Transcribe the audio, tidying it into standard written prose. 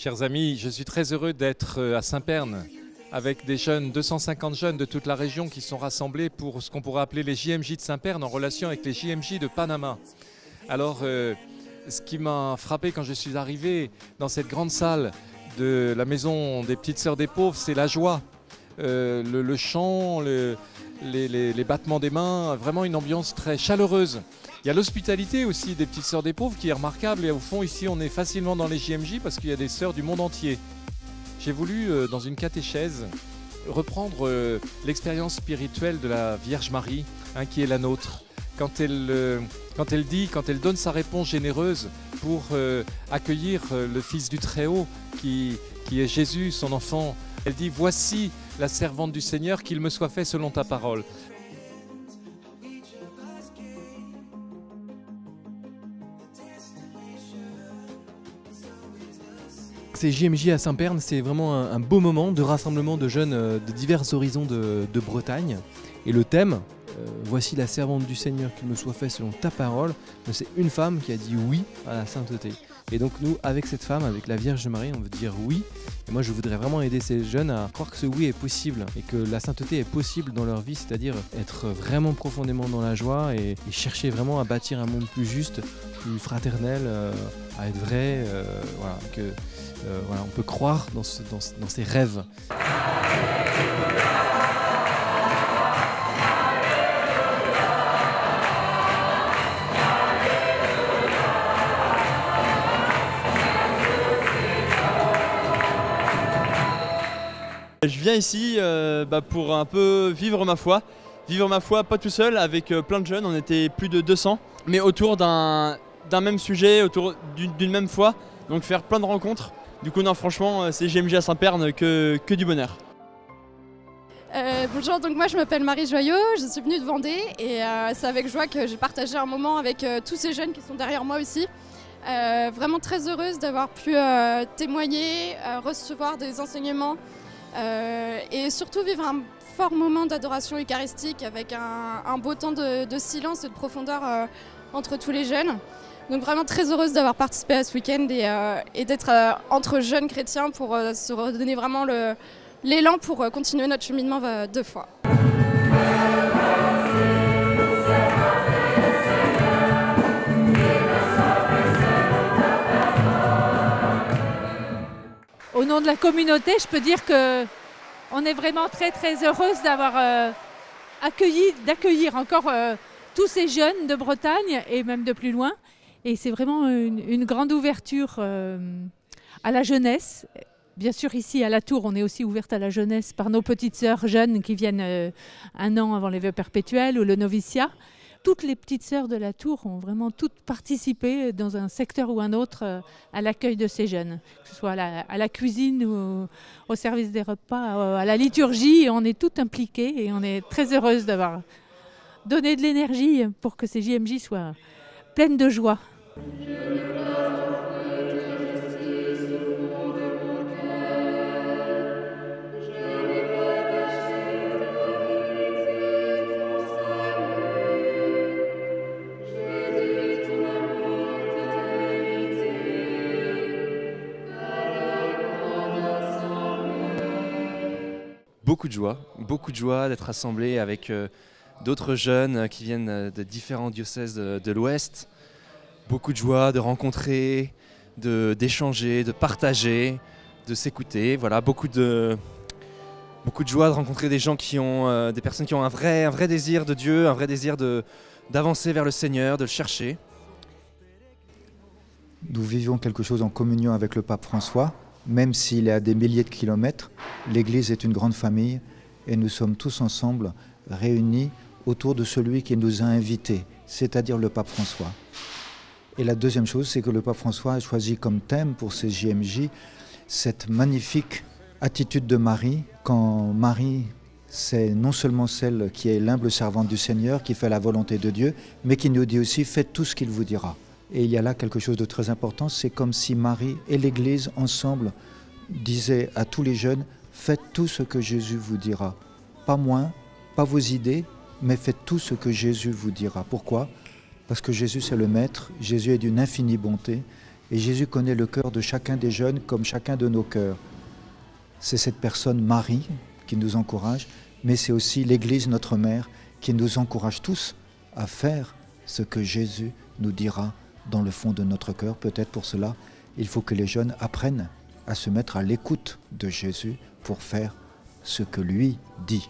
Chers amis, je suis très heureux d'être à Saint-Pern avec des jeunes, 250 jeunes de toute la région qui sont rassemblés pour ce qu'on pourrait appeler les JMJ de Saint-Pern en relation avec les JMJ de Panama. Alors, ce qui m'a frappé quand je suis arrivé dans cette grande salle de la maison des petites sœurs des pauvres, c'est la joie, le chant, les battements des mains, vraiment une ambiance très chaleureuse. Il y a l'hospitalité aussi des petites sœurs des pauvres qui est remarquable et au fond ici on est facilement dans les JMJ parce qu'il y a des sœurs du monde entier. J'ai voulu dans une catéchèse reprendre l'expérience spirituelle de la Vierge Marie qui est la nôtre. Quand elle donne sa réponse généreuse pour accueillir le Fils du Très-Haut qui est Jésus, son enfant, elle dit « Voici la servante du Seigneur, qu'il me soit fait selon ta parole ». Ces JMJ à Saint-Pern, c'est vraiment un beau moment de rassemblement de jeunes de divers horizons de Bretagne. Et le thème, voici la servante du Seigneur, qu'il me soit fait selon ta parole, c'est une femme qui a dit oui à la sainteté. Et donc nous, avec cette femme, avec la Vierge Marie, on veut dire oui. Et moi, je voudrais vraiment aider ces jeunes à croire que ce oui est possible et que la sainteté est possible dans leur vie, c'est-à-dire être vraiment profondément dans la joie et chercher vraiment à bâtir un monde plus juste, plus fraternel, à être vrai, voilà, voilà, on peut croire dans ces rêves. Je viens ici pour un peu vivre ma foi pas tout seul, avec plein de jeunes, on était plus de 200, mais autour d'un même sujet, autour d'une même foi, donc faire plein de rencontres. Du coup non, franchement c'est JMJ à Saint-Pern que du bonheur. Bonjour, donc moi je m'appelle Marie Joyot, je suis venue de Vendée et c'est avec joie que j'ai partagé un moment avec tous ces jeunes qui sont derrière moi aussi. Vraiment très heureuse d'avoir pu témoigner, recevoir des enseignements et surtout vivre un fort moment d'adoration eucharistique avec un beau temps de silence et de profondeur entre tous les jeunes. Donc vraiment très heureuse d'avoir participé à ce week-end et d'être entre jeunes chrétiens pour se redonner vraiment l'élan pour continuer notre cheminement de foi. Au nom de la communauté, je peux dire qu'on est vraiment très heureuse d'avoir d'accueillir encore tous ces jeunes de Bretagne et même de plus loin. Et c'est vraiment une grande ouverture à la jeunesse. Bien sûr, ici à la Tour, on est aussi ouverte à la jeunesse par nos petites sœurs jeunes qui viennent un an avant les vœux perpétuels ou le noviciat. Toutes les petites sœurs de la Tour ont vraiment toutes participé dans un secteur ou un autre à l'accueil de ces jeunes, que ce soit à la cuisine ou au service des repas, à la liturgie. On est toutes impliquées et on est très heureuse d'avoir donné de l'énergie pour que ces JMJ soient pleines de joie. Beaucoup de joie d'être rassemblés avec d'autres jeunes qui viennent de différents diocèses de l'Ouest. Beaucoup de joie de rencontrer, d'échanger, de partager, de s'écouter. Voilà, beaucoup de joie de rencontrer des gens qui ont, des personnes qui ont un vrai désir de Dieu, un vrai désir d'avancer vers le Seigneur, de le chercher. Nous vivons quelque chose en communion avec le pape François. Même s'il est à des milliers de kilomètres, l'Église est une grande famille et nous sommes tous ensemble réunis autour de celui qui nous a invités, c'est-à-dire le pape François. Et la deuxième chose, c'est que le pape François a choisi comme thème pour ces JMJ cette magnifique attitude de Marie, quand Marie, c'est non seulement celle qui est l'humble servante du Seigneur, qui fait la volonté de Dieu, mais qui nous dit aussi « faites tout ce qu'il vous dira ». Et il y a là quelque chose de très important, c'est comme si Marie et l'Église ensemble disaient à tous les jeunes « faites tout ce que Jésus vous dira ». Pas moins, pas vos idées, mais faites tout ce que Jésus vous dira. Pourquoi ? Parce que Jésus c'est le Maître, Jésus est d'une infinie bonté Et Jésus connaît le cœur de chacun des jeunes comme chacun de nos cœurs. C'est cette personne Marie qui nous encourage, mais c'est aussi l'Église, notre mère, qui nous encourage tous à faire ce que Jésus nous dira dans le fond de notre cœur. Peut-être pour cela, il faut que les jeunes apprennent à se mettre à l'écoute de Jésus pour faire ce que lui dit.